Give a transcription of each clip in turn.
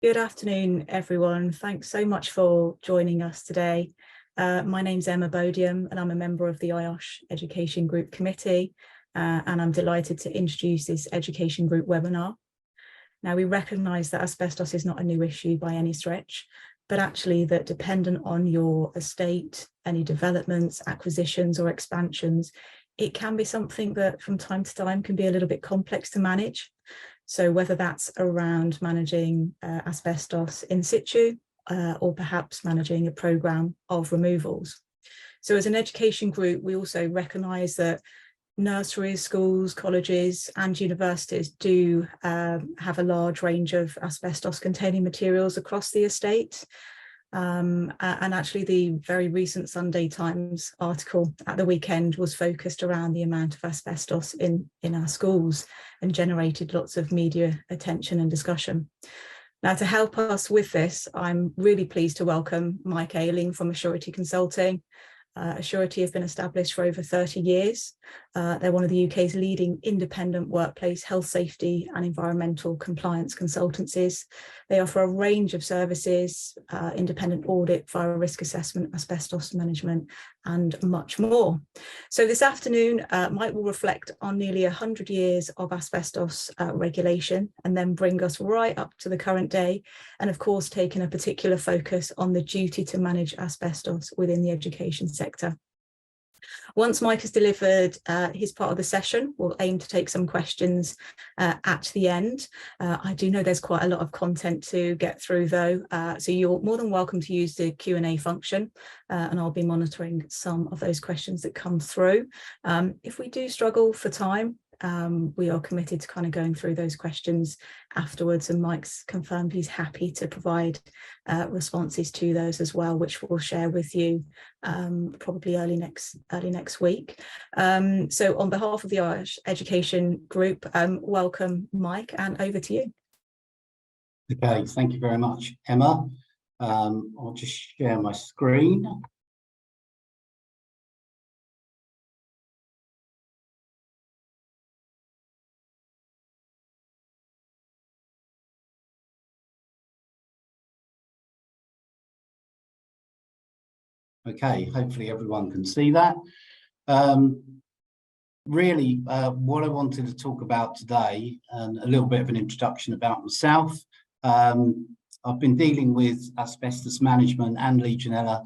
Good afternoon, everyone. Thanks so much for joining us today. My name's Emma Bodium, and I'm a member of the IOSH Education Group Committee, and I'm delighted to introduce this Education Group webinar. Now, we recognise that asbestos is not a new issue by any stretch, but actually that dependent on your estate, any developments, acquisitions or expansions, it can be something that from time to time can be a little bit complex to manage. So whether that's around managing asbestos in situ or perhaps managing a programme of removals. So as an education group, we also recognise that nurseries, schools, colleges and universities do have a large range of asbestos containing materials across the estate. And actually the very recent Sunday Times article at the weekend was focused around the amount of asbestos in our schools and generated lots of media attention and discussion. Now, to help us with this, I'm really pleased to welcome Mike Ayling from Assurity Consulting. Assurity have been established for over 30 years. They're one of the UK's leading independent workplace health, safety and environmental compliance consultancies. They offer a range of services, independent audit, fire risk assessment, asbestos management and much more. So this afternoon, Mike will reflect on nearly 100 years of asbestos regulation and then bring us right up to the current day, and of course taking a particular focus on the duty to manage asbestos within the education sector. Once Mike has delivered his part of the session, we'll aim to take some questions at the end. I do know there's quite a lot of content to get through though, so you're more than welcome to use the Q&A function and I'll be monitoring some of those questions that come through. If we do struggle for time, we are committed to kind of going through those questions afterwards, and Mike's confirmed he's happy to provide responses to those as well, which we'll share with you probably early next week. So on behalf of the IOSH Education Group, welcome Mike, and over to you. Okay, thank you very much, Emma. I'll just share my screen. Okay, hopefully everyone can see that. Really, what I wanted to talk about today, and a little bit of an introduction about myself. I've been dealing with asbestos management and Legionella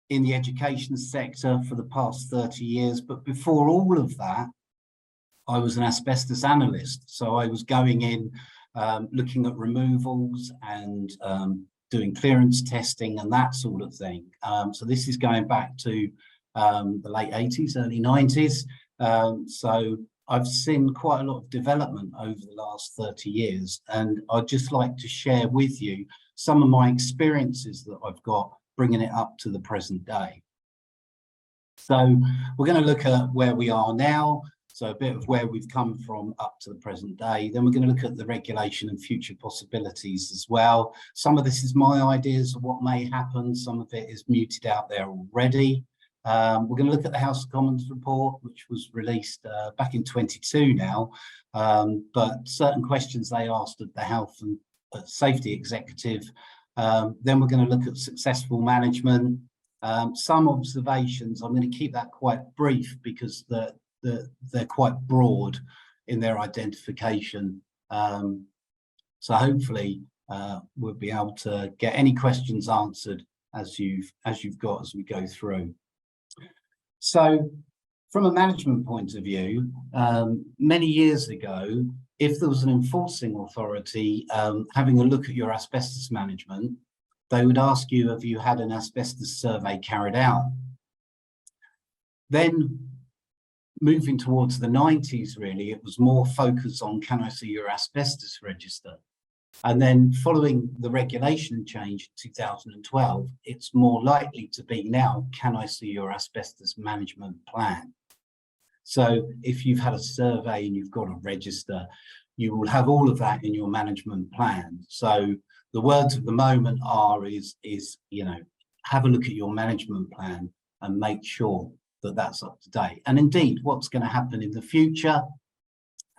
in the education sector for the past 30 years. But before all of that, I was an asbestos analyst. So I was going in, looking at removals and doing clearance testing and that sort of thing. So this is going back to the late 80s, early 90s. So I've seen quite a lot of development over the last 30 years, and I'd just like to share with you some of my experiences that I've got bringing it up to the present day. So we're going to look at where we are now, so a bit of where we've come from up to the present day. Then we're going to look at the regulation and future possibilities as well. Some of this is my ideas of what may happen. Some of it is muted out there already. We're going to look at the House of Commons report, which was released back in 22 now, but certain questions they asked of the Health and Safety Executive. Then we're going to look at successful management. Some observations, I'm going to keep that quite brief because they're quite broad in their identification. So hopefully we'll be able to get any questions answered as you've got as we go through. So from a management point of view, many years ago, if there was an enforcing authority having a look at your asbestos management, they would ask you, have you had an asbestos survey carried out? Then moving towards the 90s, really, it was more focused on, can I see your asbestos register? And then following the regulation change in 2012, it's more likely to be now, can I see your asbestos management plan? So if you've had a survey and you've got a register, you will have all of that in your management plan. So the words of the moment are, you know, have a look at your management plan and make sure that that's up to date. And indeed, what's going to happen in the future,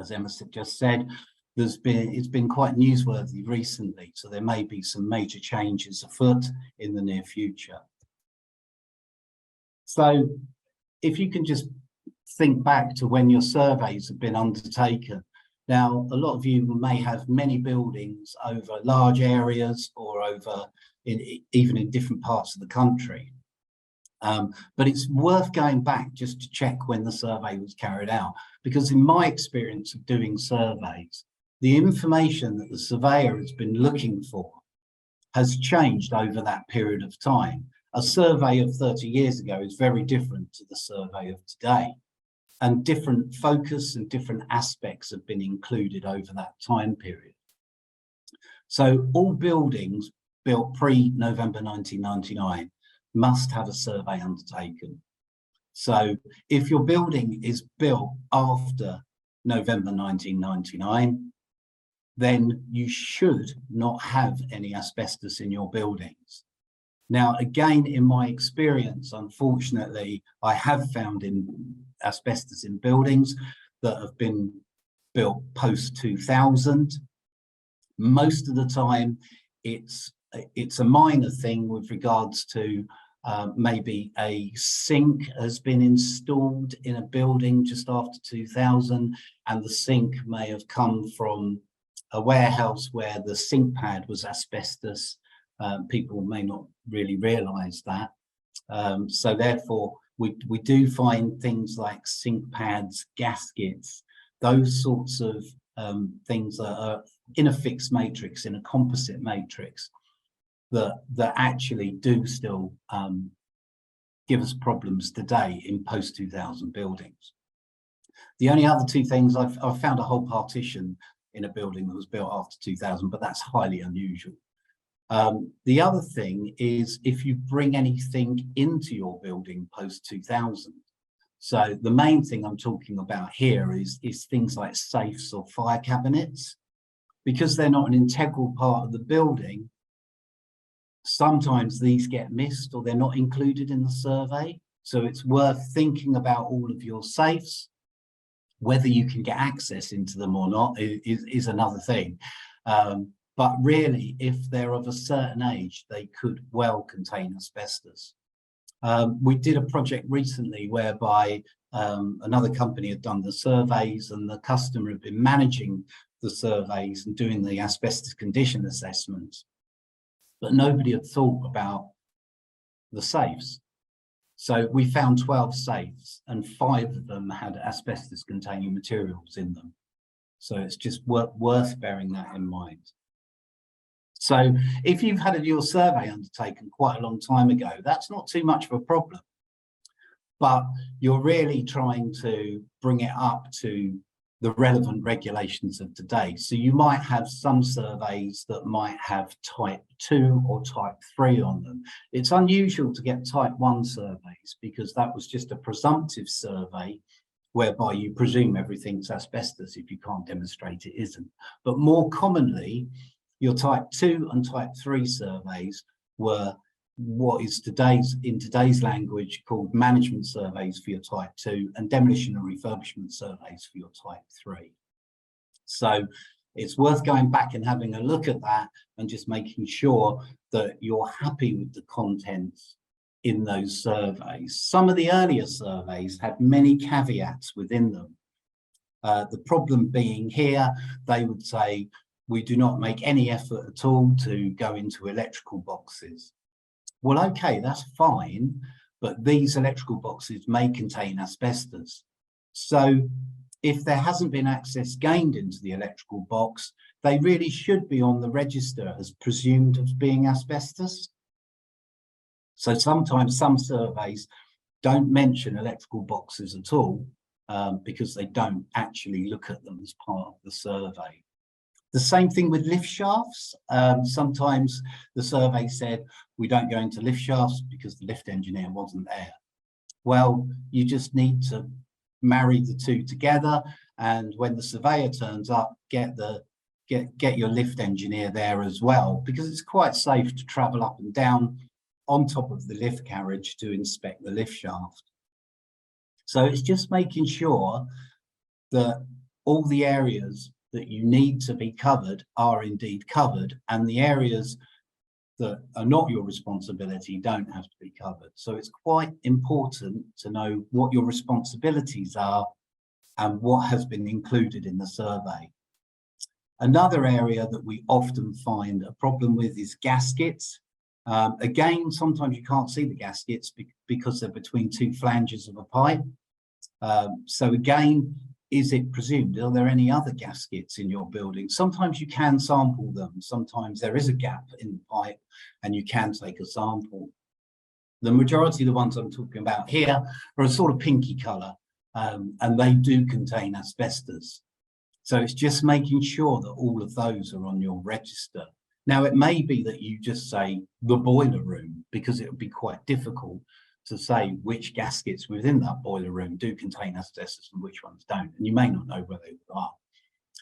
as Emma just said, it's been quite newsworthy recently, so there may be some major changes afoot in the near future. So if you can just think back to when your surveys have been undertaken. Now, a lot of you may have many buildings over large areas or over even in different parts of the country. But it's worth going back just to check when the survey was carried out, because in my experience of doing surveys, the information that the surveyor has been looking for has changed over that period of time. A survey of 30 years ago is very different to the survey of today, and different focus and different aspects have been included over that time period. So all buildings built pre-November 1999 must have a survey undertaken. So if your building is built after November 1999, then you should not have any asbestos in your buildings. Now, again, in my experience, unfortunately, I have found asbestos in buildings that have been built post-2000. Most of the time, it's a minor thing with regards to maybe a sink has been installed in a building just after 2000, and the sink may have come from a warehouse where the sink pad was asbestos. People may not really realise that. So therefore, we do find things like sink pads, gaskets, those sorts of things that are in a fixed matrix, in a composite matrix, that actually do still give us problems today in post-2000 buildings. The only other two things, I've found a whole partition in a building that was built after 2000, but that's highly unusual. The other thing is if you bring anything into your building post-2000. So the main thing I'm talking about here is things like safes or fire cabinets. Because they're not an integral part of the building, sometimes these get missed or they're not included in the survey. So it's worth thinking about all of your safes. Whether you can get access into them or not is another thing. But really, if they're of a certain age, they could well contain asbestos. We did a project recently whereby another company had done the surveys, and the customer had been managing the surveys and doing the asbestos condition assessments, but nobody had thought about the safes. So we found 12 safes, and 5 of them had asbestos containing materials in them. So it's just worth bearing that in mind. So if you've had your survey undertaken quite a long time ago, that's not too much of a problem, but you're really trying to bring it up to the relevant regulations of today. So you might have some surveys that might have type 2 or type 3 on them. It's unusual to get type 1 surveys because that was just a presumptive survey whereby you presume everything's asbestos if you can't demonstrate it isn't. But more commonly, your type 2 and type 3 surveys were what is in today's language called management surveys for your type 2 and demolition and refurbishment surveys for your type 3. So it's worth going back and having a look at that and just making sure that you're happy with the contents in those surveys. Some of the earlier surveys had many caveats within them. The problem being here, they would say, we do not make any effort at all to go into electrical boxes. Well, okay, that's fine, but these electrical boxes may contain asbestos. So if there hasn't been access gained into the electrical box, they really should be on the register as presumed as being asbestos. So sometimes some surveys don't mention electrical boxes at all because they don't actually look at them as part of the survey. The same thing with lift shafts. Sometimes the survey said, we don't go into lift shafts because the lift engineer wasn't there. Well, you just need to marry the two together. And when the surveyor turns up, get your lift engineer there as well, because it's quite safe to travel up and down on top of the lift carriage to inspect the lift shaft. So it's just making sure that all the areas that you need to be covered are indeed covered, and the areas that are not your responsibility don't have to be covered. So it's quite important to know what your responsibilities are and what has been included in the survey. Another area that we often find a problem with is gaskets. Again, sometimes you can't see the gaskets because they're between two flanges of a pipe. So again, is it presumed? Are there any other gaskets in your building? Sometimes you can sample them. Sometimes there is a gap in the pipe and you can take a sample. The majority of the ones I'm talking about here are a sort of pinky colour, and they do contain asbestos. So it's just making sure that all of those are on your register. Now, it may be that you just say the boiler room, because it would be quite difficult to say which gaskets within that boiler room do contain asbestos and which ones don't, and you may not know where they are.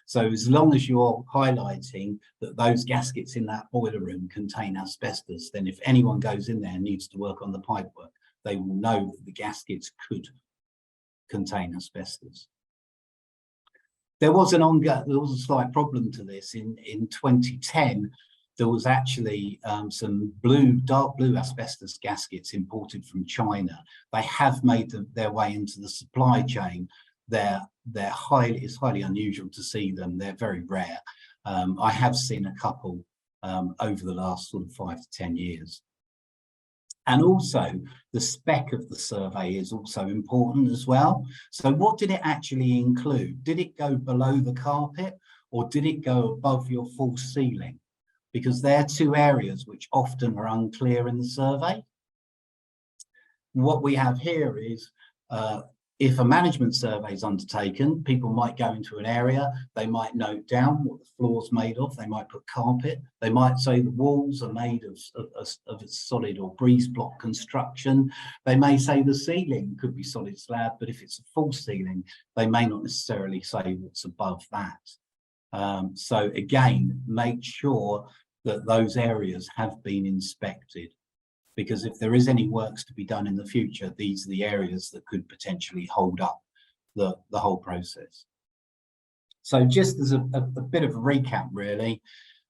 So as long as you're highlighting that those gaskets in that boiler room contain asbestos, then if anyone goes in there and needs to work on the pipework, they will know that the gaskets could contain asbestos. There was a slight problem to this in 2010. There was actually some dark blue asbestos gaskets imported from China. They have made their way into the supply chain. It's highly unusual to see them. They're very rare. I have seen a couple over the last sort of 5 to 10 years. And also the spec of the survey is also important as well. So what did it actually include? Did it go below the carpet or did it go above your false ceiling? Because they're two areas which often are unclear in the survey. What we have here is if a management survey is undertaken, people might go into an area, they might note down what the floor's made of, they might put carpet, they might say the walls are made of solid or breeze block construction, they may say the ceiling could be solid slab, but if it's a false ceiling, they may not necessarily say what's above that. So again, make sure that those areas have been inspected, because if there is any works to be done in the future, these are the areas that could potentially hold up the whole process. So just as a bit of a recap, really,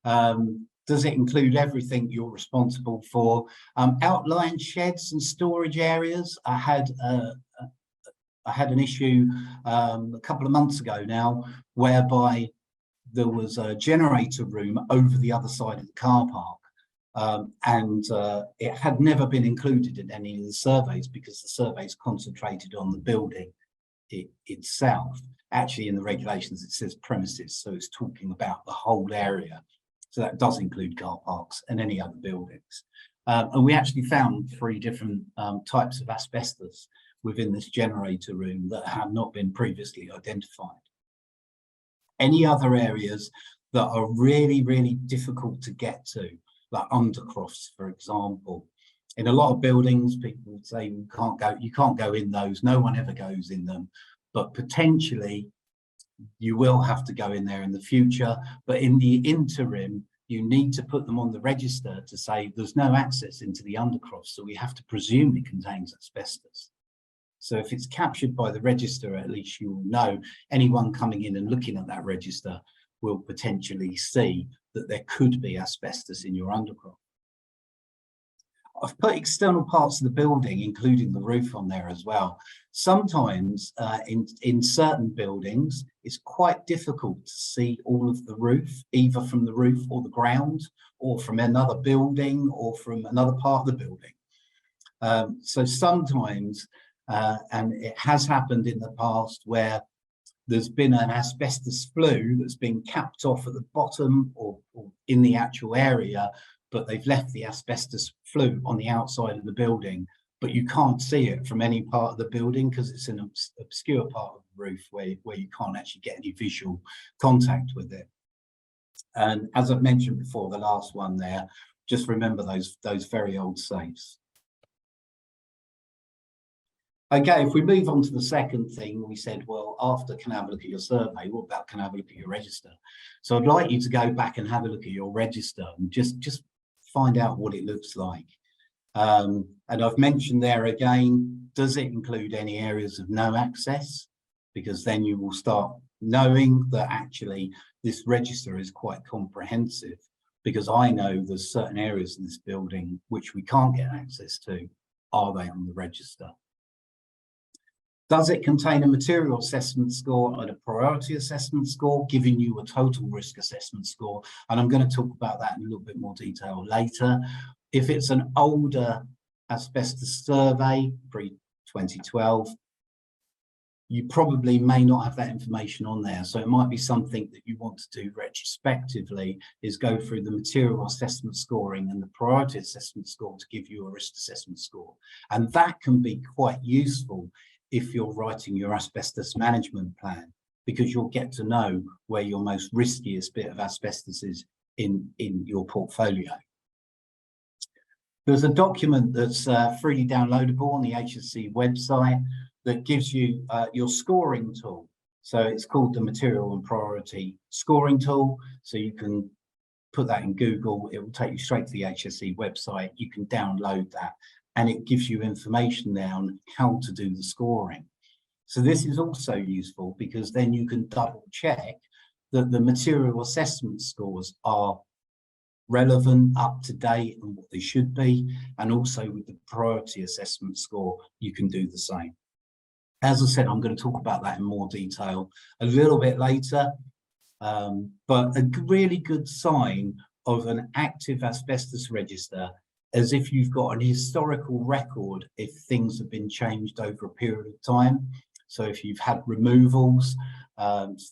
does it include everything you're responsible for? Outline sheds and storage areas. I had an issue a couple of months ago now, whereby there was a generator room over the other side of the car park. And it had never been included in any of the surveys because the surveys concentrated on the building itself. Actually, in the regulations, it says premises, so it's talking about the whole area. So that does include car parks and any other buildings. And we actually found 3 different types of asbestos within this generator room that have not been previously identified. Any other areas that are really, really difficult to get to, like undercrofts, for example. In a lot of buildings, people would say you can't go in those. No one ever goes in them, but potentially you will have to go in there in the future. But in the interim, you need to put them on the register to say there's no access into the undercroft, so we have to presume it contains asbestos. So if it's captured by the register, at least you will know anyone coming in and looking at that register will potentially see that there could be asbestos in your undercroft. I've put external parts of the building, including the roof, on there as well. Sometimes in certain buildings, it's quite difficult to see all of the roof, either from the roof or the ground, or from another building, or from another part of the building. So sometimes, and it has happened in the past, where there's been an asbestos flue that's been capped off at the bottom or in the actual area, but they've left the asbestos flue on the outside of the building, but you can't see it from any part of the building because it's an obscure part of the roof where you can't actually get any visual contact with it. And as I've mentioned before, the last one there, just remember those very old safes. Okay, if we move on to the second thing, we said, well, after can I have a look at your survey, what about can I have a look at your register? So I'd like you to go back and have a look at your register and just find out what it looks like. And I've mentioned there again, does it include any areas of no access? Because then you will start knowing that actually this register is quite comprehensive, because I know there's certain areas in this building which we can't get access to. Are they on the register? Does it contain a material assessment score and a priority assessment score, giving you a total risk assessment score? And I'm going to talk about that in a little bit more detail later. If it's an older asbestos survey, pre-2012, you probably may not have that information on there. So it might be something that you want to do retrospectively, is go through the material assessment scoring and the priority assessment score to give you a risk assessment score. And that can be quite useful if you're writing your asbestos management plan, because you'll get to know where your most riskiest bit of asbestos is in your portfolio. There's a document that's freely downloadable on the HSC website that gives you your scoring tool. So it's called the Material and Priority Scoring Tool. So you can put that in Google. It will take you straight to the HSC website. You can download that, and it gives you information there on how to do the scoring. So this is also useful, because then you can double check that the material assessment scores are relevant, up to date, and what they should be. And also with the priority assessment score, you can do the same. As I said, I'm going to talk about that in more detail a little bit later, but a really good sign of an active asbestos register is if you've got an historical record, if things have been changed over a period of time. So if you've had removals,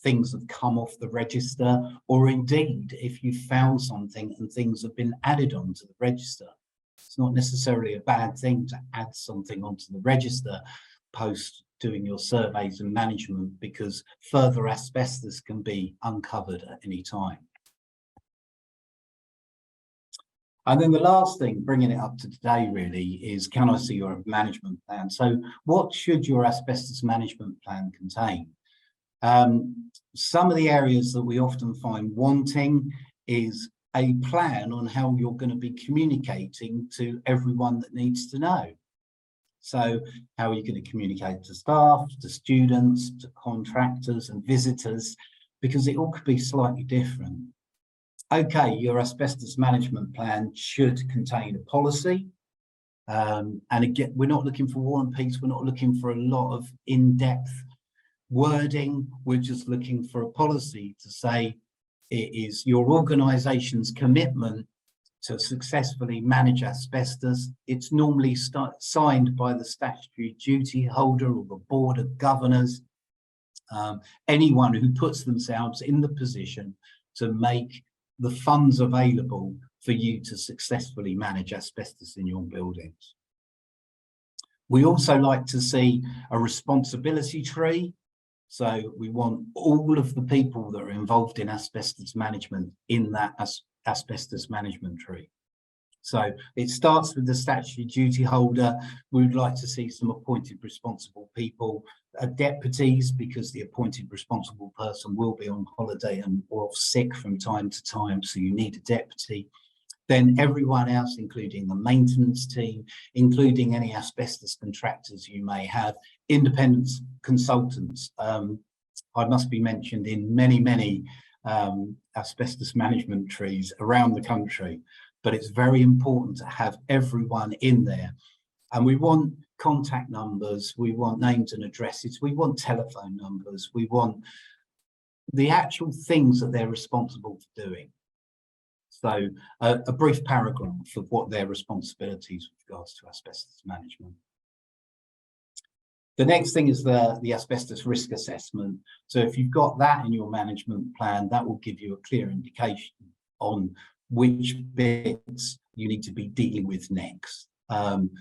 things have come off the register, or indeed if you found something and things have been added onto the register. It's not necessarily a bad thing to add something onto the register post doing your surveys and management, because further asbestos can be uncovered at any time. And then the last thing, bringing it up to today really, is can I see your management plan? So what should your asbestos management plan contain? Some of the areas that we often find wanting is a plan on how you're going to be communicating to everyone that needs to know. So how are you going to communicate to staff, to students, to contractors and visitors? Because it all could be slightly different. Okay, your asbestos management plan should contain a policy. And again, we're not looking for war and peace. We're not looking for a lot of in-depth wording. We're just looking for a policy to say it is your organisation's commitment to successfully manage asbestos. It's normally signed by the statutory duty holder or the board of governors, anyone who puts themselves in the position to make the funds available for you to successfully manage asbestos in your buildings. We also like to see a responsibility tree. So we want all of the people that are involved in asbestos management in that asbestos management tree. So it starts with the statutory duty holder. We would like to see some appointed responsible people, deputies, because the appointed responsible person will be on holiday and or sick from time to time, so you need a deputy. Then everyone else, including the maintenance team, including any asbestos contractors you may have, independent consultants. I must be mentioned in many asbestos management trees around the country, but it's very important to have everyone in there. And we want contact numbers, we want names and addresses, we want telephone numbers, we want the actual things that they're responsible for doing. So a brief paragraph of what their responsibilities with regards to asbestos management. The next thing is the asbestos risk assessment. So if you've got that in your management plan, that will give you a clear indication on which bits you need to be dealing with next.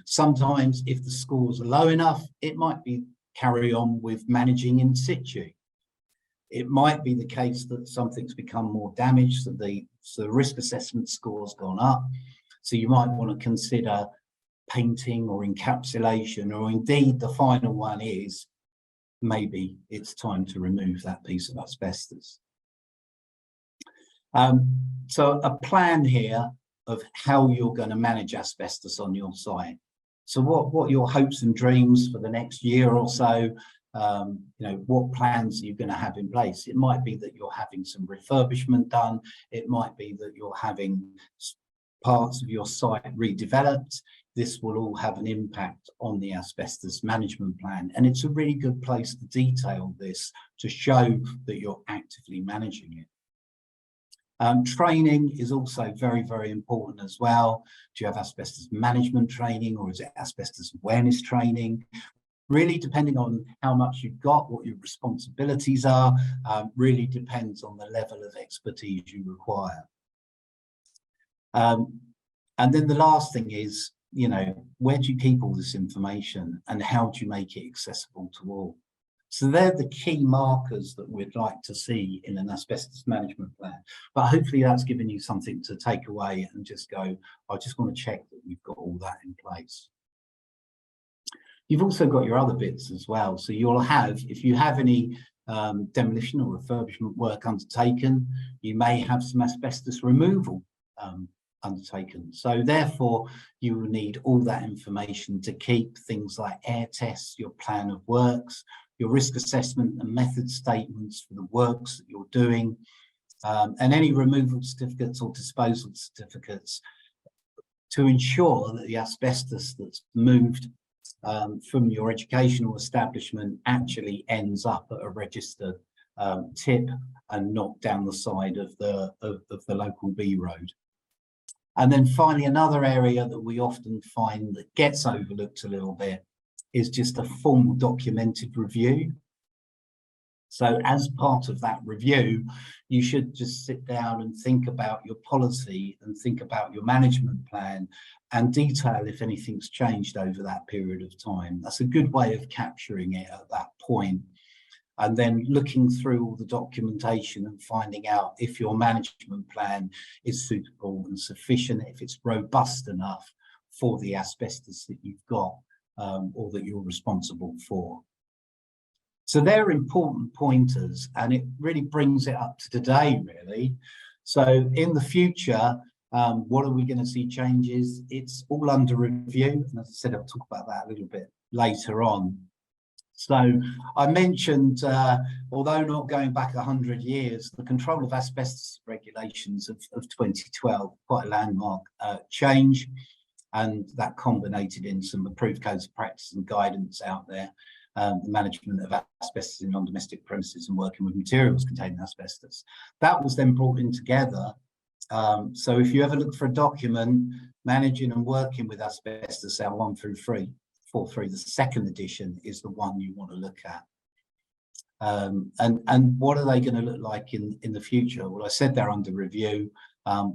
Sometimes if the scores are low enough, it might be carry on with managing in situ. It might be the case that something's become more damaged, so the risk assessment score's gone up. So you might want to consider painting or encapsulation, or indeed the final one is maybe it's time to remove that piece of asbestos. So a plan here of how you're going to manage asbestos on your site. So what are your hopes and dreams for the next year or so? what plans are you going to have in place? It might be that you're having some refurbishment done. It might be that you're having parts of your site redeveloped. This will all have an impact on the asbestos management plan. And it's a really good place to detail this to show that you're actively managing it. Training is also very, very important as well. Do you have asbestos management training, or is it asbestos awareness training? Really depending on how much you've got, what your responsibilities are, really depends on the level of expertise you require. And then the last thing is, where do you keep all this information and how do you make it accessible to all? So they're the key markers that we'd like to see in an asbestos management plan. But hopefully that's given you something to take away and just go, I just want to check that we've got all that in place. You've also got your other bits as well. So you'll have, if you have any demolition or refurbishment work undertaken, you may have some asbestos removal undertaken. So therefore, you will need all that information to keep things like air tests, your plan of works, your risk assessment and method statements for the works that you're doing, and any removal certificates or disposal certificates to ensure that the asbestos that's moved from your educational establishment actually ends up at a registered tip and not down the side of the local B road. And then finally, another area that we often find that gets overlooked a little bit is just a formal documented review. So as part of that review, you should just sit down and think about your policy and think about your management plan and detail if anything's changed over that period of time. That's a good way of capturing it at that point. And then looking through all the documentation and finding out if your management plan is suitable and sufficient, if it's robust enough for the asbestos that you've got or that you're responsible for. So they're important pointers, and it really brings it up to today, really. So in the future, what are we going to see changes? It's all under review. And as I said, I'll talk about that a little bit later on. So I mentioned, although not going back 100 years, the control of asbestos regulations of 2012, quite a landmark change, and that culminated in some approved codes of practice and guidance out there. The management of asbestos in non-domestic premises and working with materials containing asbestos. That was then brought in together. So if you ever look for a document, managing and working with asbestos, L1 through 4.3, the second edition is the one you want to look at. And what are they going to look like in the future? Well, I said they're under review.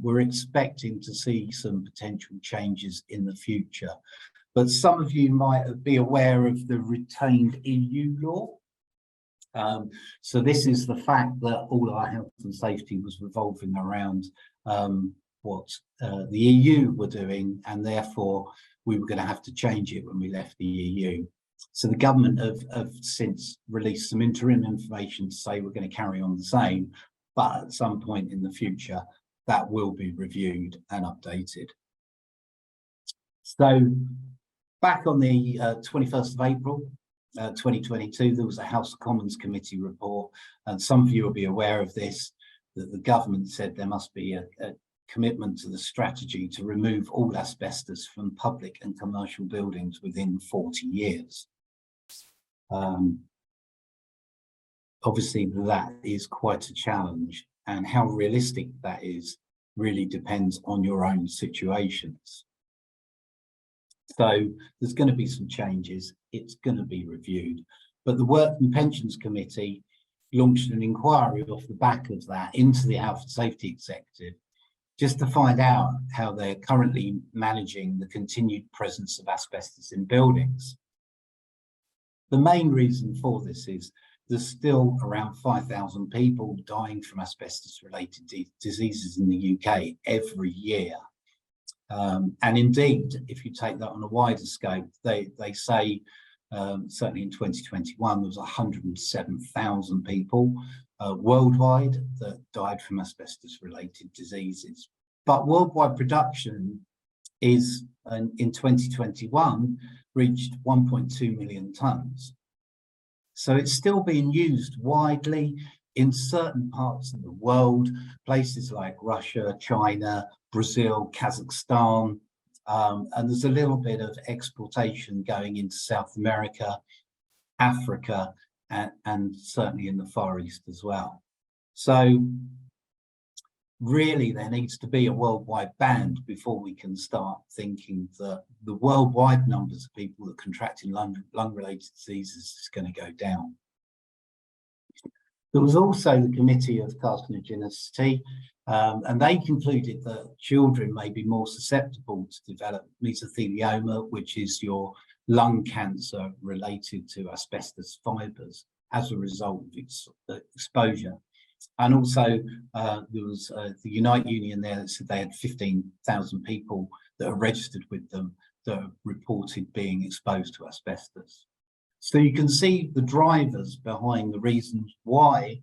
We're expecting to see some potential changes in the future. But some of you might be aware of the retained EU law. So this is the fact that all our health and safety was revolving around what the EU were doing, and therefore we were going to have to change it when we left the EU. So the government have since released some interim information to say we're going to carry on the same, but at some point in the future that will be reviewed and updated. So back on the 21st of April, 2022, there was a House of Commons Committee report, and some of you will be aware of this, that the government said there must be a commitment to the strategy to remove all asbestos from public and commercial buildings within 40 years. Obviously, that is quite a challenge, and how realistic that is really depends on your own situations. So there's going to be some changes. It's going to be reviewed. But the Work and Pensions Committee launched an inquiry off the back of that into the Health and Safety Executive, just to find out how they're currently managing the continued presence of asbestos in buildings. The main reason for this is there's still around 5,000 people dying from asbestos-related diseases in the UK every year. And indeed, if you take that on a wider scope, they say certainly in 2021 there was 107,000 people worldwide that died from asbestos-related diseases. But worldwide production is in 2021 reached 1.2 million tonnes. So it's still being used widely in certain parts of the world, places like Russia, China, Brazil, Kazakhstan, and there's a little bit of exportation going into South America, Africa, and certainly in the Far East as well. So really there needs to be a worldwide ban before we can start thinking that the worldwide numbers of people that are contracting lung-related diseases is going to go down. There was also the Committee of Carcinogenicity, and they concluded that children may be more susceptible to develop mesothelioma, which is your lung cancer related to asbestos fibres as a result of exposure. And also there was the Unite Union there that said they had 15,000 people that are registered with them that are reported being exposed to asbestos. So you can see the drivers behind the reasons why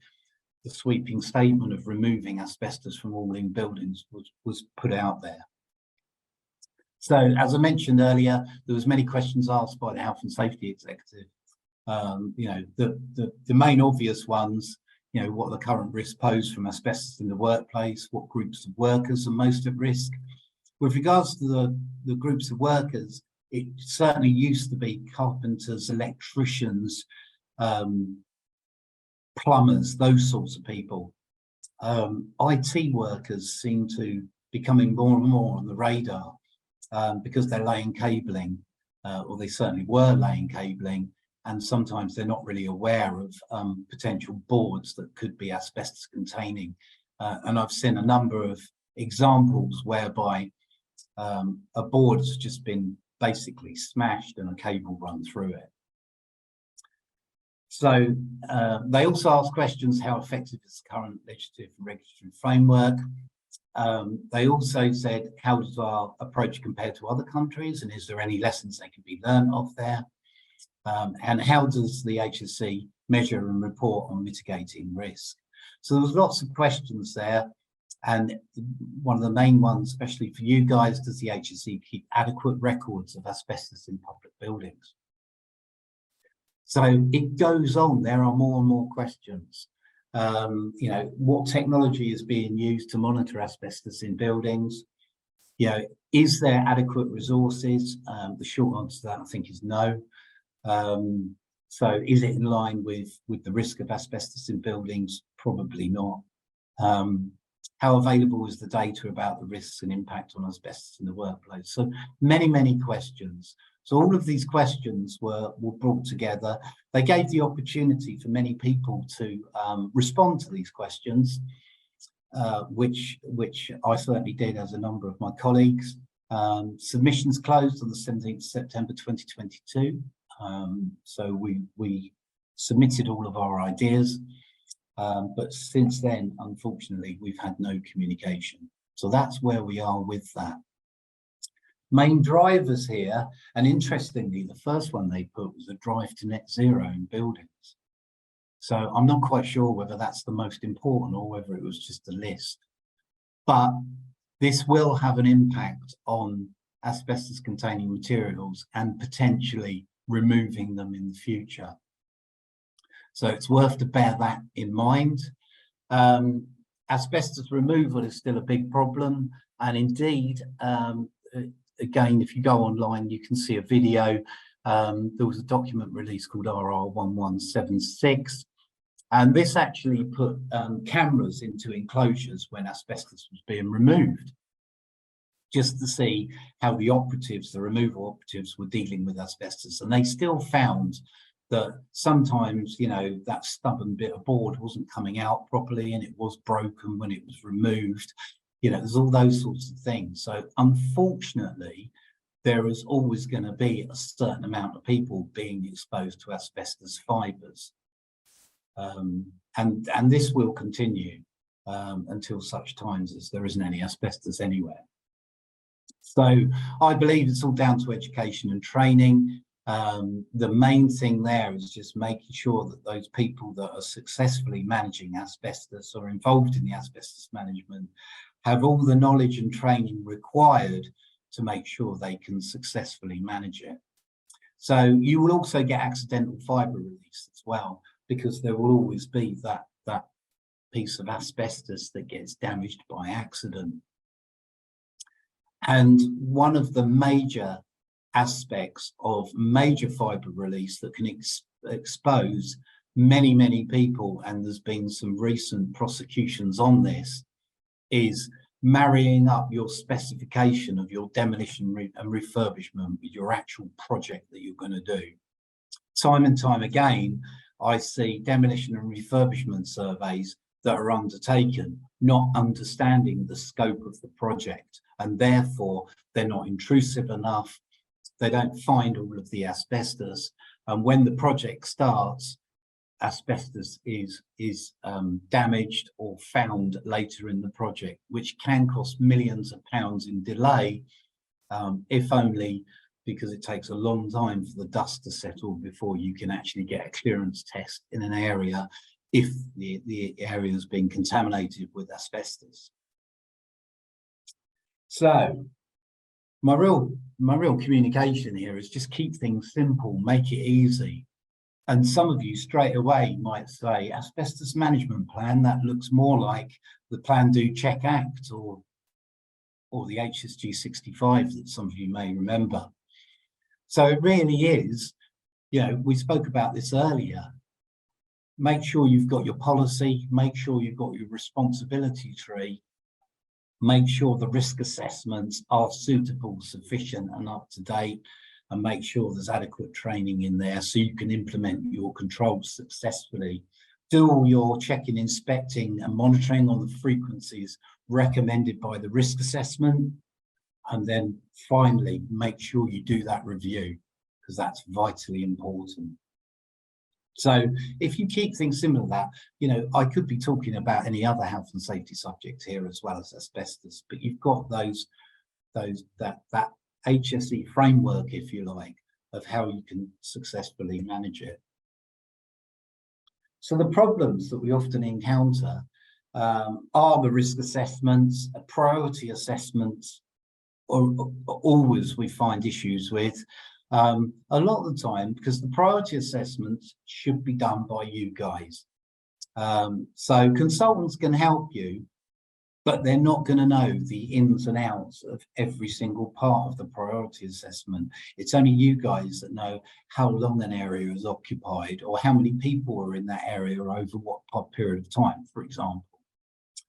the sweeping statement of removing asbestos from all in buildings was put out there. So as I mentioned earlier, there was many questions asked by the Health and Safety Executive. You know, the main obvious ones, you know, what the current risks pose from asbestos in the workplace, what groups of workers are most at risk. With regards to the groups of workers, it certainly used to be carpenters, electricians, plumbers, those sorts of people. IT workers seem to be coming more and more on the radar because they're laying cabling, or they certainly were laying cabling, and sometimes they're not really aware of potential boards that could be asbestos containing. And I've seen a number of examples whereby a board has just been basically smashed and a cable run through it. So they also asked questions, how effective is the current legislative and regulatory framework? They also said, how does our approach compare to other countries, and is there any lessons that can be learned off there? And how does the HSE measure and report on mitigating risk? So there was lots of questions there, and one of the main ones, especially for you guys, does the HSE keep adequate records of asbestos in public buildings? So it goes on, there are more and more questions. You know, what technology is being used to monitor asbestos in buildings? You know, is there adequate resources? The short answer to that, I think, is no. So is it in line with the risk of asbestos in buildings? Probably not. How available is the data about the risks and impact on asbestos in the workplace? So many questions. So all of these questions were brought together. They gave the opportunity for many people to respond to these questions, which I certainly did, as a number of my colleagues. Submissions closed on the 17th of September 2022. So we submitted all of our ideas, but since then, unfortunately, we've had no communication. So that's where we are with that. Main drivers here, and interestingly, the first one they put was a drive to net zero in buildings. So I'm not quite sure whether that's the most important or whether it was just a list. But this will have an impact on asbestos containing materials and potentially removing them in the future. So it's worth to bear that in mind. Asbestos removal is still a big problem, and indeed, again, if you go online, you can see a video. There was a document released called RR1176, and this actually put cameras into enclosures when asbestos was being removed, just to see how the operatives, the removal operatives, were dealing with asbestos. And they still found that sometimes, you know, that stubborn bit of board wasn't coming out properly and it was broken when it was removed. You know, there's all those sorts of things. So unfortunately, there is always going to be a certain amount of people being exposed to asbestos fibres. And this will continue until such times as there isn't any asbestos anywhere. So I believe it's all down to education and training. The main thing there is just making sure that those people that are successfully managing asbestos or involved in the asbestos management have all the knowledge and training required to make sure they can successfully manage it. So you will also get accidental fibre release as well, because there will always be that piece of asbestos that gets damaged by accident. And one of the major aspects of major fibre release that can expose many people, and there's been some recent prosecutions on this, is marrying up your specification of your demolition and refurbishment with your actual project that you're going to do. Time and time again, I see demolition and refurbishment surveys that are undertaken, not understanding the scope of the project, and therefore they're not intrusive enough. They don't find all of the asbestos, and when the project starts, asbestos is damaged or found later in the project, which can cost millions of pounds in delay, if only because it takes a long time for the dust to settle before you can actually get a clearance test in an area if the area has been contaminated with asbestos. So my real communication here is just keep things simple, make it easy. And some of you straight away might say, asbestos management plan, that looks more like the Plan, Do, Check Act or the HSG 65 that some of you may remember. So it really is, you know, we spoke about this earlier. Make sure you've got your policy, make sure you've got your responsibility tree, make sure the risk assessments are suitable, sufficient and up to date, and make sure there's adequate training in there so you can implement your controls successfully. Do all your checking, inspecting and monitoring on the frequencies recommended by the risk assessment. And then finally, make sure you do that review, because that's vitally important. So if you keep things similar to that, you know, I could be talking about any other health and safety subject here as well as asbestos, but you've got that HSE framework, if you like, of how you can successfully manage it. So the problems that we often encounter are the risk assessments, priority assessments, or always we find issues with. A lot of the time, because the priority assessments should be done by you guys. So consultants can help you, but they're not going to know the ins and outs of every single part of the priority assessment. It's only you guys that know how long an area is occupied or how many people are in that area over what period of time, for example.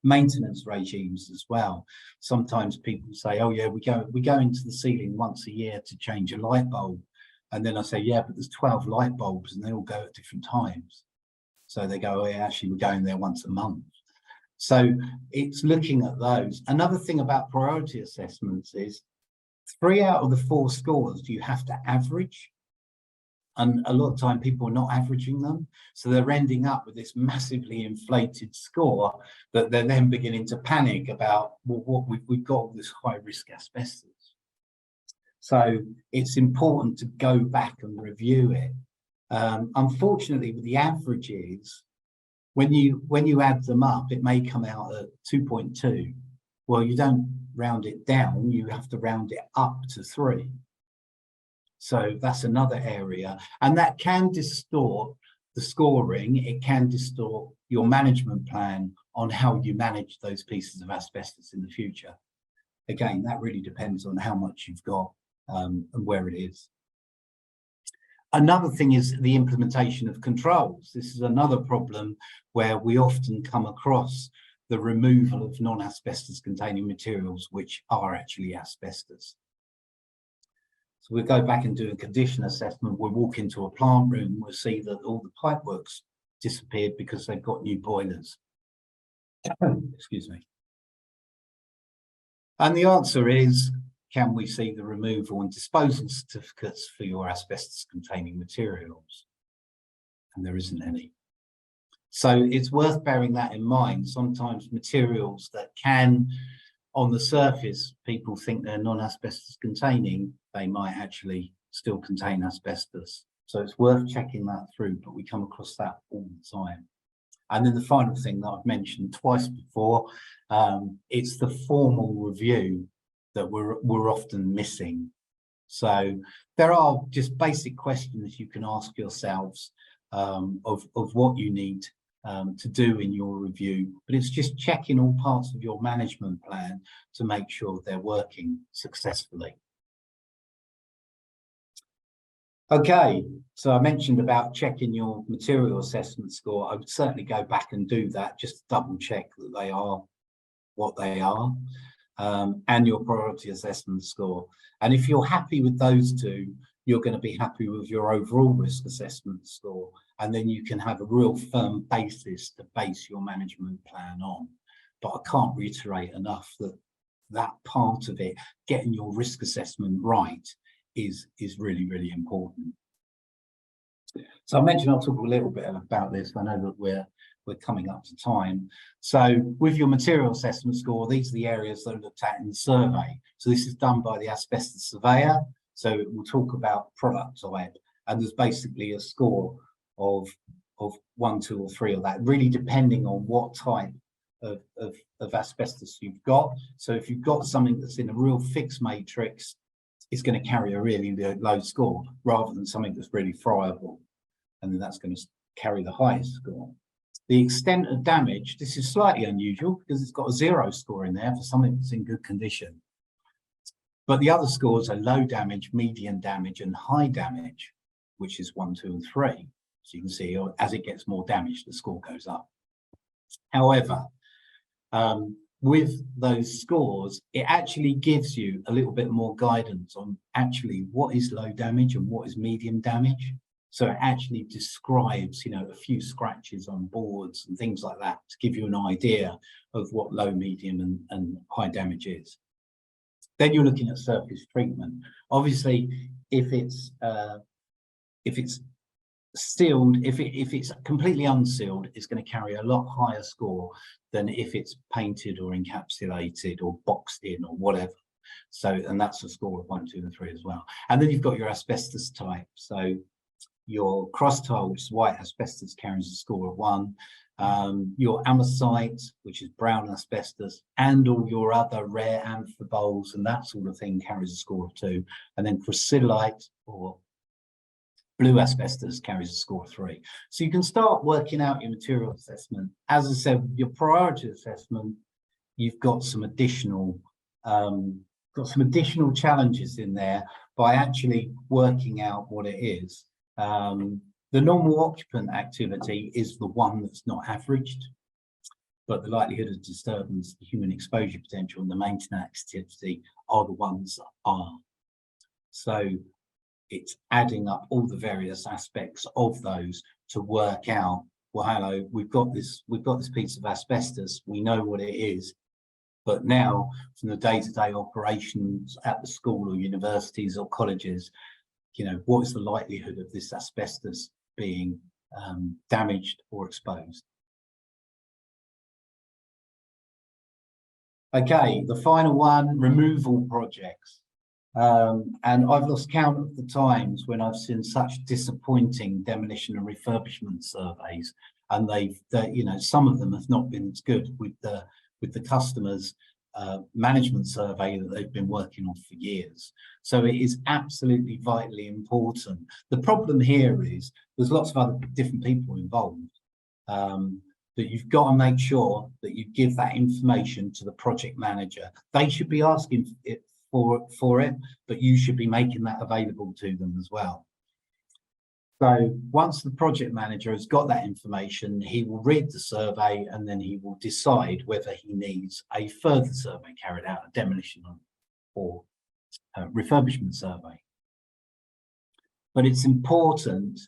Maintenance regimes as well. Sometimes people say, oh yeah, we go into the ceiling once a year to change a light bulb. And then I say, yeah, but there's 12 light bulbs and they all go at different times. So they go, oh yeah, actually we're going there once a month. So it's looking at those. Another thing about priority assessments is 3 out of the 4 scores you have to average. And a lot of time people are not averaging them. So they're ending up with this massively inflated score that they're then beginning to panic about, well, what we've got all this high risk asbestos. So it's important to go back and review it. Unfortunately, with the averages, when you add them up, it may come out at 2.2. Well, you don't round it down, you have to round it up to 3. So that's another area, and that can distort the scoring. It can distort your management plan on how you manage those pieces of asbestos in the future. Again, that really depends on how much you've got and where it is. Another thing is the implementation of controls. This is another problem where we often come across the removal of non-asbestos containing materials which are actually asbestos. So we'll go back and do a condition assessment. We'll walk into a plant room, we'll see that all the pipework's disappeared because they've got new boilers. Excuse me. And the answer is, can we see the removal and disposal certificates for your asbestos containing materials? And there isn't any. So it's worth bearing that in mind. Sometimes materials that can, on the surface, people think they're non-asbestos containing, they might actually still contain asbestos. So it's worth checking that through, but we come across that all the time. And then the final thing that I've mentioned twice before, it's the formal review that we're often missing. So there are just basic questions you can ask yourselves of what you need to do in your review, but it's just checking all parts of your management plan to make sure they're working successfully. Okay, so I mentioned about checking your material assessment score. I would certainly go back and do that just to double check that they are what they are, and your priority assessment score. And if you're happy with those two, you're going to be happy with your overall risk assessment score. And then you can have a real firm basis to base your management plan on. But I can't reiterate enough that that part of it, getting your risk assessment right, is really, really important. So I mentioned I'll talk a little bit about this. I know that we're coming up to time. So with your material assessment score, these are the areas that are looked at in the survey. So this is done by the asbestos surveyor. So we'll talk about product type, and there's basically a score of 1, 2, or 3 of that, really depending on what type of asbestos you've got. So if you've got something that's in a real fixed matrix, it's going to carry a really low score, rather than something that's really friable, and then that's going to carry the highest score. The extent of damage, this is slightly unusual because it's got a 0 score in there for something that's in good condition. But the other scores are low damage, medium damage, and high damage, which is 1, 2, and 3. So you can see as it gets more damage, the score goes up. However, with those scores, it actually gives you a little bit more guidance on actually what is low damage and what is medium damage. So it actually describes, a few scratches on boards and things like that to give you an idea of what low, medium, and high damage is. Then you're looking at surface treatment. Obviously, if it's sealed, if it's completely unsealed, it's going to carry a lot higher score than if it's painted or encapsulated or boxed in or whatever. So, and that's a score of 1, 2, and 3 as well. And then you've got your asbestos type. So your cross tile, which is white asbestos, carries a score of 1. Your amosite, which is brown asbestos, and all your other rare amphiboles and that sort of thing, carries a score of 2. And then chrysolite or blue asbestos carries a score of 3. So you can start working out your material assessment. As I said, your priority assessment, you've got some additional challenges in there by actually working out what it is. The normal occupant activity is the one that's not averaged, but the likelihood of disturbance, the human exposure potential, and the maintenance activity are the ones that are. So it's adding up all the various aspects of those to work out, well, hello, we've got this piece of asbestos, we know what it is, but now from the day-to-day operations at the school or universities or colleges, what is the likelihood of this asbestos being damaged or exposed? Okay, the final one, removal projects. And I've lost count of the times when I've seen such disappointing demolition and refurbishment surveys, and some of them have not been as good with the customers' management survey that they've been working on for years. So it is absolutely vitally important. The problem here is there's lots of other different people involved, that you've got to make sure that you give that information to the project manager. They should be asking for it, but you should be making that available to them as well. So once the project manager has got that information, he will read the survey and then he will decide whether he needs a further survey carried out, a demolition or refurbishment survey. But it's important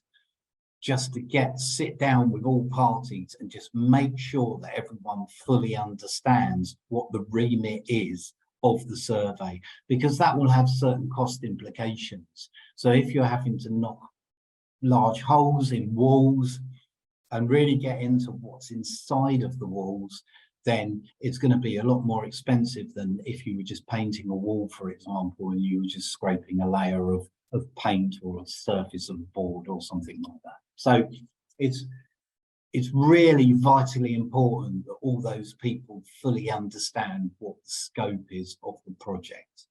just to sit down with all parties and just make sure that everyone fully understands what the remit is of the survey, because that will have certain cost implications. So if you're having to knock large holes in walls and really get into what's inside of the walls, then it's going to be a lot more expensive than if you were just painting a wall, for example, and you were just scraping a layer of paint or a surface of a board or something like that. So it's really vitally important that all those people fully understand what the scope is of the project.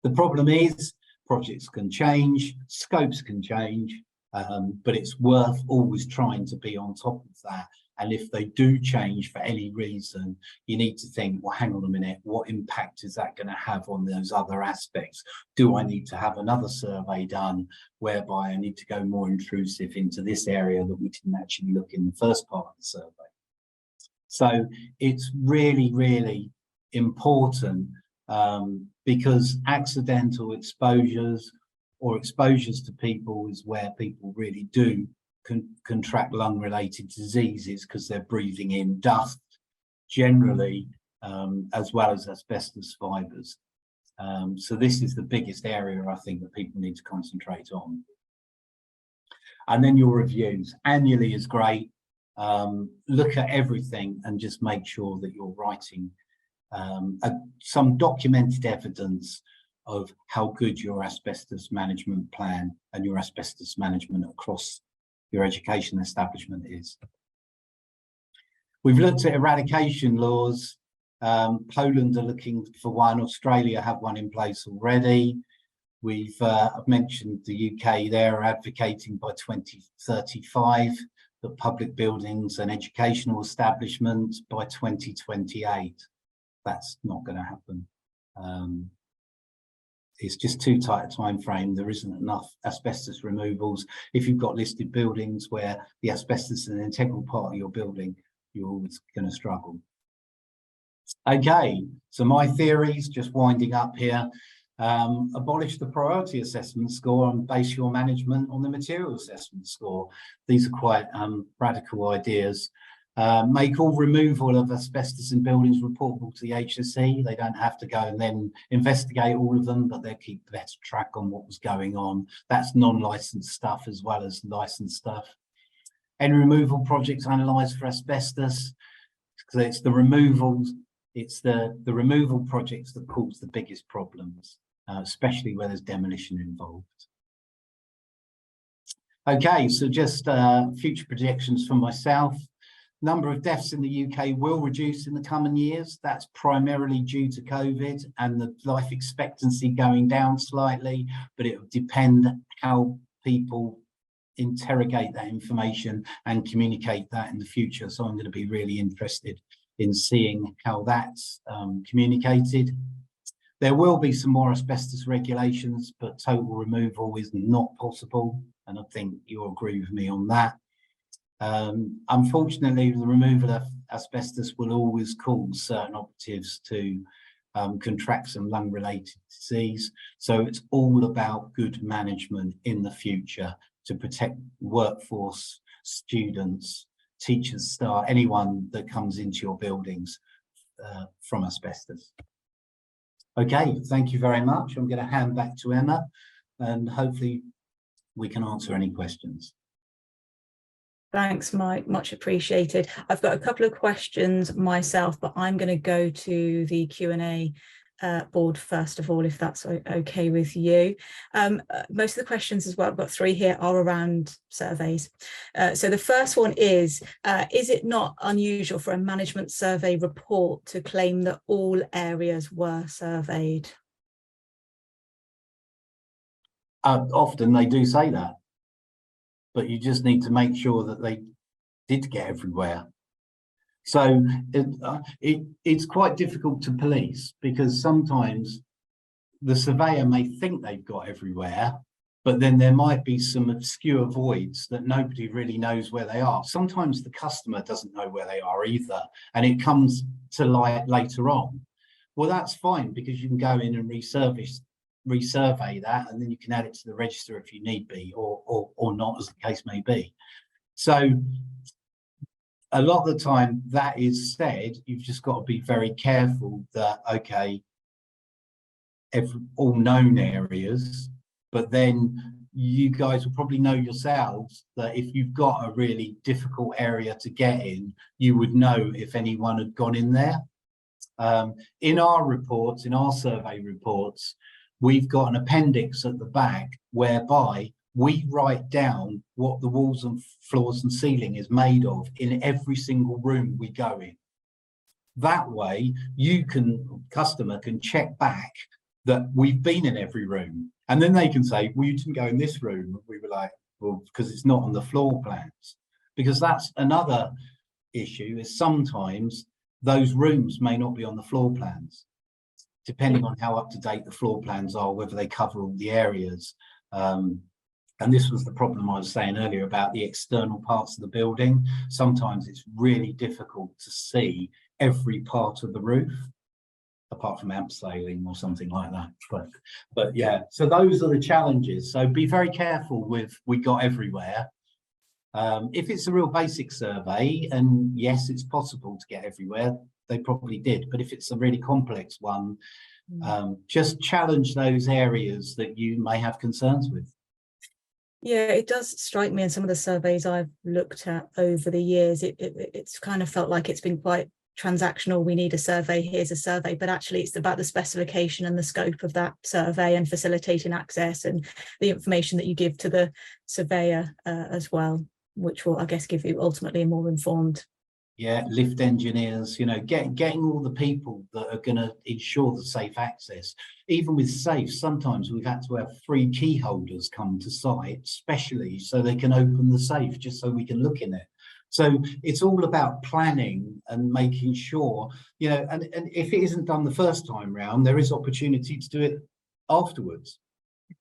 The problem is projects can change, scopes can change, but it's worth always trying to be on top of that. And if they do change for any reason, you need to think, well, hang on a minute, what impact is that going to have on those other aspects? Do I need to have another survey done whereby I need to go more intrusive into this area that we didn't actually look in the first part of the survey? So it's really, really important because accidental exposures or exposures to people is where people really do contract lung-related diseases because they're breathing in dust generally, as well as asbestos fibres. So this is the biggest area I think that people need to concentrate on. And then your reviews annually is great. Look at everything and just make sure that you're writing some documented evidence of how good your asbestos management plan and your asbestos management across your education establishment is. We've looked at eradication laws. Poland are looking for one. Australia have one in place already. I've mentioned the UK. They're advocating by 2035 that public buildings and educational establishments by 2028. That's not going to happen. It's just too tight a time frame. There isn't enough asbestos removals. If you've got listed buildings where the asbestos is an integral part of your building, you're always going to struggle. Okay, so my theories, just winding up here. Abolish the priority assessment score and base your management on the material assessment score. These are quite radical ideas. Make all removal of asbestos in buildings reportable to the HSE. They don't have to go and then investigate all of them, but they'll keep better track on what was going on. That's non-licensed stuff as well as licensed stuff. Any removal projects analysed for asbestos, because it's the removals, it's the removal projects that cause the biggest problems, especially where there's demolition involved. Okay, so just future projections for myself. Number of deaths in the UK will reduce in the coming years. That's primarily due to COVID and the life expectancy going down slightly, but it will depend how people interrogate that information and communicate that in the future. So I'm going to be really interested in seeing how that's communicated. There will be some more asbestos regulations, but total removal is not possible. And I think you'll agree with me on that. Unfortunately, the removal of asbestos will always cause certain operatives to contract some lung-related disease. So it's all about good management in the future to protect workforce, students, teachers, staff, anyone that comes into your buildings from asbestos. Okay, thank you very much. I'm going to hand back to Emma and hopefully we can answer any questions. Thanks, Mike, much appreciated. I've got a couple of questions myself, but I'm going to go to the Q&A board first of all, if that's okay with you. Most of the questions as well, I've got three here, are around surveys. So the first one is it not unusual for a management survey report to claim that all areas were surveyed? Often they do say that, but you just need to make sure that they did get everywhere. So it's quite difficult to police because sometimes the surveyor may think they've got everywhere, but then there might be some obscure voids that nobody really knows where they are. Sometimes the customer doesn't know where they are either, and it comes to light later on. Well, that's fine because you can go in and resurvey that, and then you can add it to the register if you need be, or not, as the case may be. So a lot of the time that is said, you've just got to be very careful that, okay, all known areas, but then you guys will probably know yourselves that if you've got a really difficult area to get in, you would know if anyone had gone in there. In our reports, in our survey reports, we've got an appendix at the back whereby we write down what the walls and floors and ceiling is made of in every single room we go in. That way, customer can check back that we've been in every room. And then they can say, well, you didn't go in this room. We were like, well, because it's not on the floor plans. Because that's another issue, is sometimes those rooms may not be on the floor plans, depending on how up to date the floor plans are, whether they cover all the areas. And this was the problem I was saying earlier about the external parts of the building. Sometimes it's really difficult to see every part of the roof, apart from abseiling or something like that. But yeah, so those are the challenges. So be very careful with "we got everywhere." If it's a real basic survey, and yes, it's possible to get everywhere, they probably did. But if it's a really complex one, just challenge those areas that you may have concerns with. Yeah, it does strike me in some of the surveys I've looked at over the years, it's kind of felt like it's been quite transactional. We need a survey, here's a survey, but actually it's about the specification and the scope of that survey and facilitating access and the information that you give to the surveyor as well, which will, I guess, give you ultimately a more informed. Yeah, lift engineers, you know, getting all the people that are going to ensure the safe access. Even with safes, sometimes we've had to have 3 key holders come to site, specially so they can open the safe, just so we can look in it. So it's all about planning and making sure, you know, and if it isn't done the first time round, there is opportunity to do it afterwards.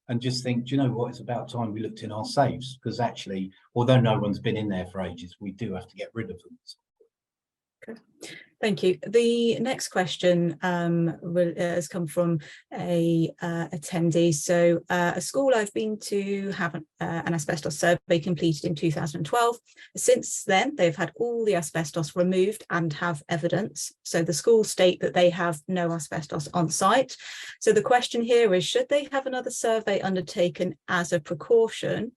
And just think, do you know what, it's about time we looked in our safes, because actually, although no one's been in there for ages, we do have to get rid of them. Okay. Thank you. The next question has come from a attendee. So a school I've been to have an asbestos survey completed in 2012. Since then, they've had all the asbestos removed and have evidence. So the school state that they have no asbestos on site. So the question here is, should they have another survey undertaken as a precaution?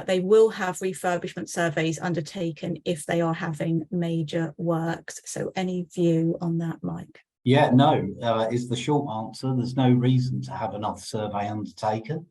They will have refurbishment surveys undertaken if they are having major works. So any view on that, Mike? Yeah, no, is the short answer. There's no reason to have another survey undertaken.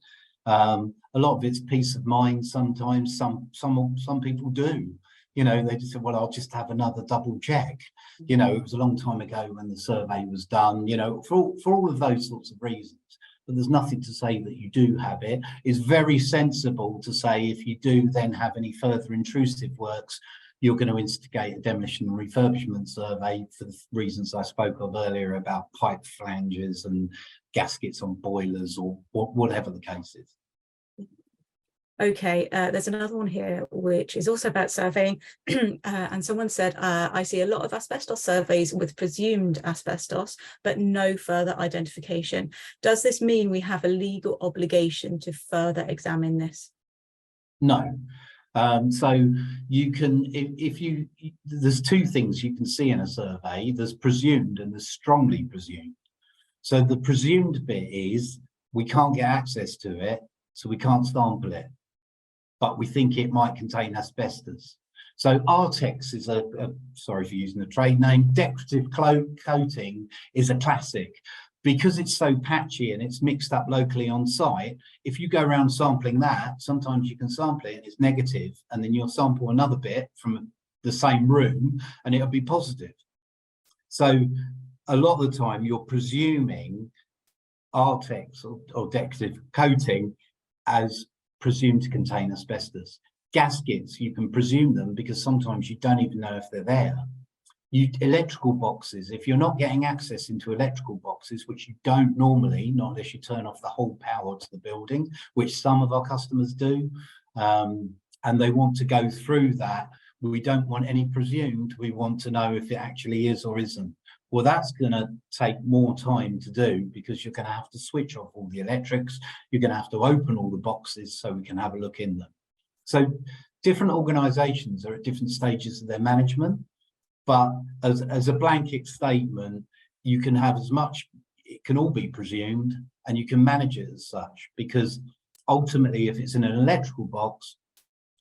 A lot of it's peace of mind. Sometimes some people do, you know, they just say, well, I'll just have another double check. You know, it was a long time ago when the survey was done, you know, for all of those sorts of reasons. But there's nothing to say that you do have it. It's very sensible to say if you do then have any further intrusive works, you're going to instigate a demolition and refurbishment survey for the reasons I spoke of earlier about pipe flanges and gaskets on boilers or whatever the case is. Okay, there's another one here which is also about surveying, and someone said, I see a lot of asbestos surveys with presumed asbestos, but no further identification. Does this mean we have a legal obligation to further examine this? No. So you can, there's 2 things you can see in a survey. There's presumed and there's strongly presumed. So the presumed bit is we can't get access to it, so we can't sample it, but we think it might contain asbestos. So Artex is sorry for using the trade name, decorative coating is a classic. Because it's so patchy and it's mixed up locally on site, if you go around sampling that, sometimes you can sample it and it's negative, and then you'll sample another bit from the same room and it'll be positive. So a lot of the time you're presuming Artex or decorative coating as presumed to contain asbestos. Gaskets, you can presume them because sometimes you don't even know if they're there. Electrical boxes, if you're not getting access into electrical boxes, which you don't normally, not unless you turn off the whole power to the building, which some of our customers do, and they want to go through that, we don't want any presumed, we want to know if it actually is or isn't. Well, that's going to take more time to do because you're going to have to switch off all the electrics, you're going to have to open all the boxes so we can have a look in them. So different organisations are at different stages of their management. But as a blanket statement, you can have as much, it can all be presumed, and you can manage it as such, because ultimately, if it's in an electrical box,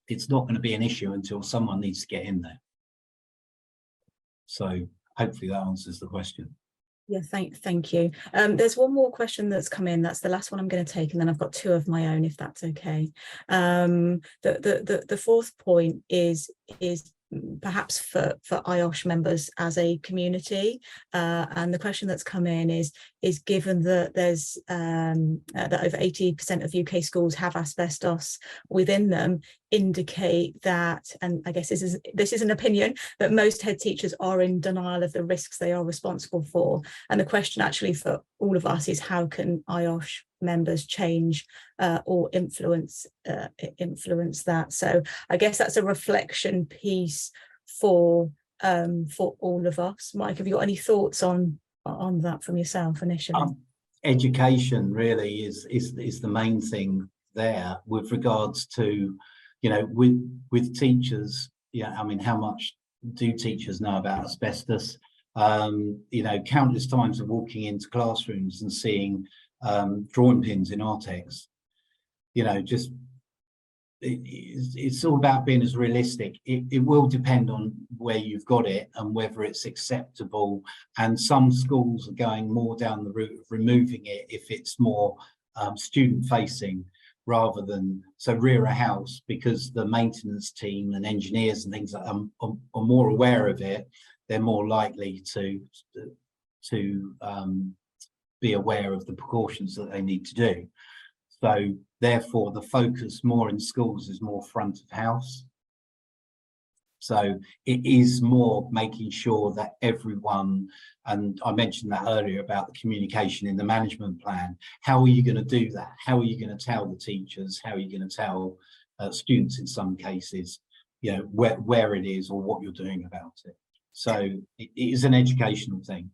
it's not going to be an issue until someone needs to get in there. So hopefully that answers the question. Yeah, thank you. There's one more question that's come in. That's the last one I'm going to take, and then I've got 2 of my own, if that's okay. The 4th point is perhaps for IOSH members as a community. And the question that's come in is given that there's that over 80% of UK schools have asbestos within them, indicate that, and I guess this is an opinion, but most head teachers are in denial of the risks they are responsible for. And the question actually for all of us is, how can IOSH members change or influence that? So I guess that's a reflection piece for all of us. Mike, have you got any thoughts on that from yourself initially? Education really is the main thing there with regards to, you know, with teachers. Yeah, I mean, how much do teachers know about asbestos? You know, countless times of walking into classrooms and seeing drawing pins in Artex. You know, just it's all about being as realistic. It will depend on where you've got it and whether it's acceptable. And some schools are going more down the route of removing it if it's more student facing, rather than rear a house, because the maintenance team and engineers and things are more aware of it. They're more likely to be aware of the precautions that they need to do. So therefore, the focus more in schools is more front of house. So it is more making sure that everyone, and I mentioned that earlier about the communication in the management plan. How are you going to do that? How are you going to tell the teachers? How are you going to tell students in some cases, you know, where it is or what you're doing about it? So it is an educational thing.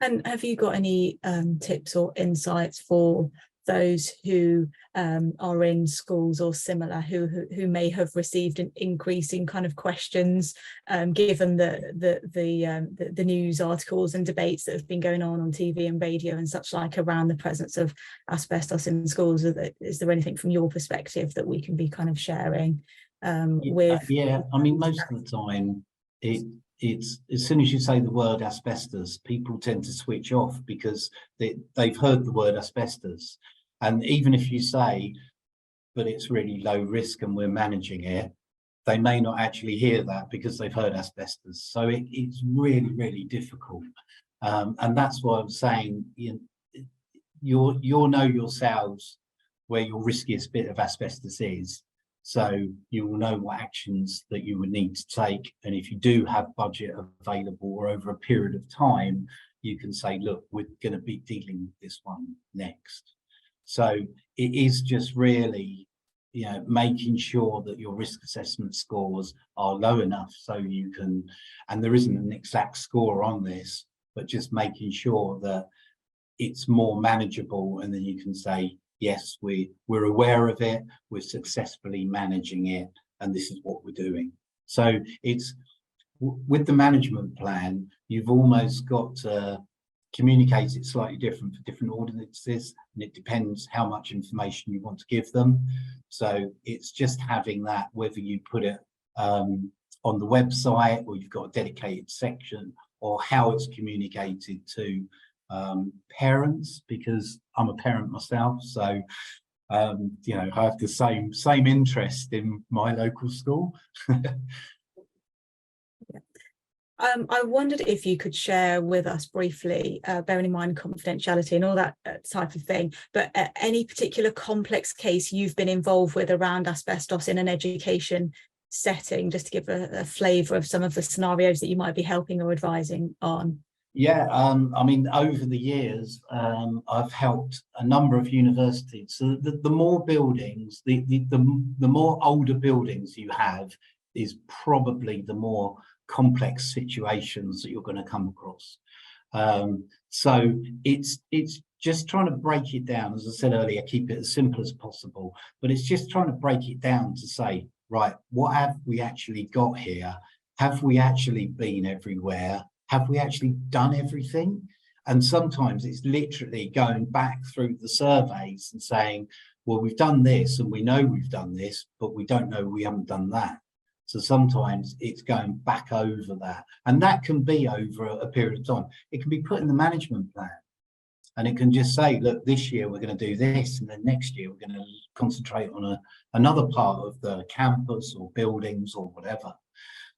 And have you got any tips or insights for those who are in schools or similar, who may have received an increase in kind of questions, given the news articles and debates that have been going on TV and radio and such like around the presence of asbestos in schools? Is there anything from your perspective that we can be kind of sharing with? Yeah, I mean, most of the time it's as soon as you say the word asbestos, people tend to switch off because they've heard the word asbestos. And even if you say, but it's really low risk and we're managing it, they may not actually hear that because they've heard asbestos. So it's really, really difficult. And that's why I'm saying, you'll know yourselves where your riskiest bit of asbestos is. So you will know what actions that you would need to take. And if you do have budget available or over a period of time, you can say, look, we're going to be dealing with this one next. So it is just really, you know, making sure that your risk assessment scores are low enough so you can, and there isn't an exact score on this, but just making sure that it's more manageable, and then you can say, yes, we're aware of it, we're successfully managing it, and this is what we're doing. So it's with the management plan, you've almost got to communicate it slightly different for different audiences, and it depends how much information you want to give them. So it's just having that, whether you put it on the website or you've got a dedicated section, or how it's communicated to parents, because I'm a parent myself. So you know, I have the same interest in my local school. I wondered if you could share with us briefly, bearing in mind confidentiality and all that type of thing, but any particular complex case you've been involved with around asbestos in an education setting, just to give a flavour of some of the scenarios that you might be helping or advising on. Yeah, I mean, over the years, I've helped a number of universities. So the more buildings, the more older buildings you have, is probably the more complex situations that you're going to come across. So it's just trying to break it down. As I said earlier, keep it as simple as possible, but it's just trying to break it down to say, right, what have we actually got here? Have we actually been everywhere? Have we actually done everything? And sometimes it's literally going back through the surveys and saying, well, we've done this and we know we've done this, but we don't know we haven't done that. So sometimes it's going back over that. And that can be over a period of time. It can be put in the management plan. And it can just say, look, this year we're going to do this, and then next year we're going to concentrate on another part of the campus or buildings or whatever.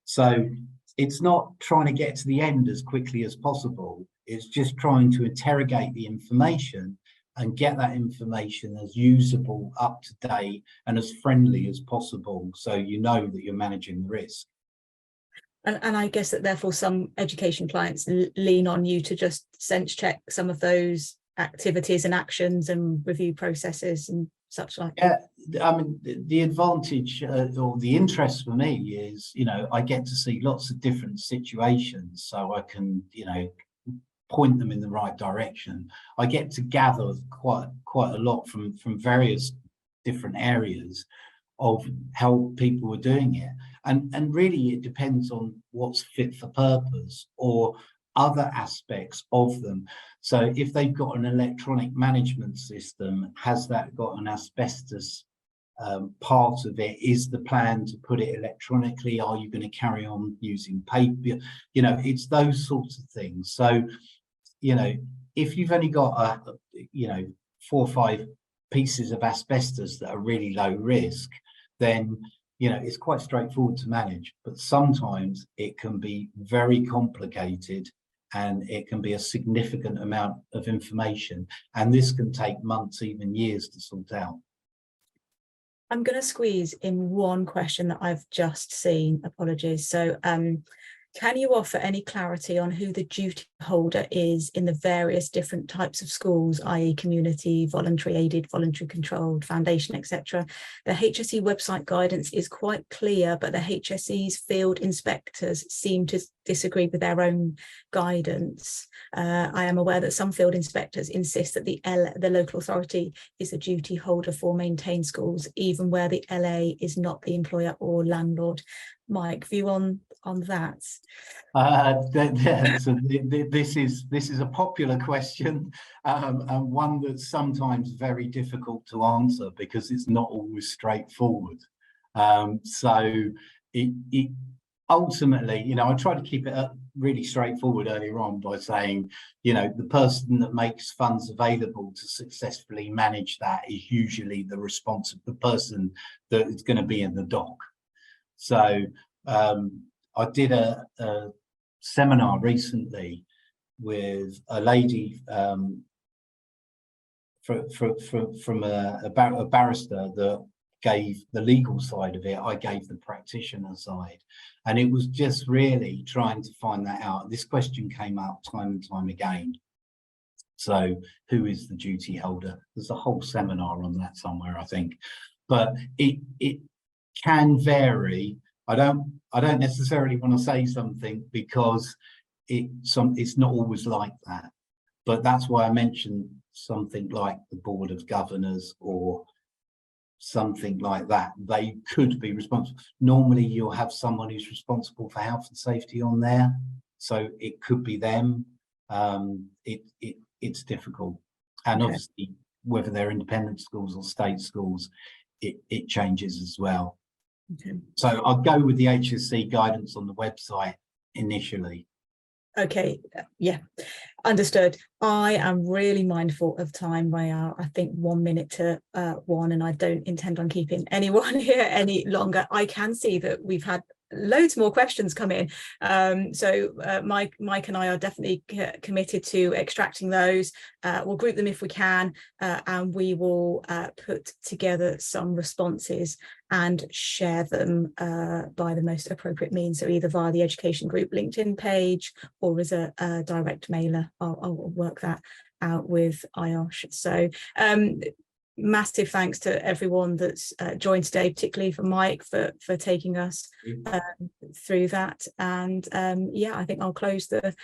So it's not trying to get to the end as quickly as possible. It's just trying to interrogate the information and get that information as usable, up to date, and as friendly as possible, so you know that you're managing the risk. And I guess that therefore some education clients lean on you to just sense check some of those activities and actions and review processes and such like. Yeah, I mean, the advantage or the interest for me is, I get to see lots of different situations, so I can, point them in the right direction. I get to gather quite a lot from various different areas of how people are doing it. And really it depends on what's fit for purpose or other aspects of them. So if they've got an electronic management system, has that got an asbestos part of it? Is the plan to put it electronically? Are you going to carry on using paper? It's those sorts of things. So, if you've only got 4 or 5 pieces of asbestos that are really low risk, then it's quite straightforward to manage. But sometimes it can be very complicated, and it can be a significant amount of information, and this can take months, even years, to sort out. I'm going to squeeze in one question that I've just seen. Apologies. So can you offer any clarity on who the duty holder is in the various different types of schools, i.e. community, voluntary aided, voluntary controlled, foundation, etc.? The HSE website guidance is quite clear, but the HSE's field inspectors seem to disagree with their own guidance. I am aware that some field inspectors insist that the local authority is the duty holder for maintained schools, even where the LA is not the employer or landlord. Mike, view on that? So this is a popular question, and one that's sometimes very difficult to answer because it's not always straightforward. So it ultimately, I try to keep it really straightforward earlier on by saying, the person that makes funds available to successfully manage that is usually the person that is going to be in the dock. So I did a seminar recently with a lady from a barrister that gave the legal side of it. I gave the practitioner side, and it was just really trying to find that out. This question came up time and time again. So who is the duty holder? There's a whole seminar on that somewhere, I think, but it can vary. I don't necessarily want to say something because it's not always like that, but that's why I mentioned something like the Board of Governors or something like that. They could be responsible. Normally you'll have someone who's responsible for health and safety on there, so it could be them. It's difficult, and obviously whether they're independent schools or state schools, it changes as well. So I'll go with the HSC guidance on the website initially. Okay, yeah, understood. I am really mindful of time. We are, I think, 1 minute to 1, and I don't intend on keeping anyone here any longer. I can see that we've had loads more questions come in. So Mike and I are definitely committed to extracting those. We'll group them if we can, and we will put together some responses and share them by the most appropriate means. So either via the education group LinkedIn page or as a direct mailer. I'll work that out with IOSH. So massive thanks to everyone that's joined today, particularly for Mike for taking us through that. And yeah, I think I'll close the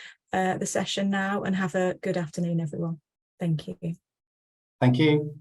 session now, and have a good afternoon, everyone. Thank you. Thank you.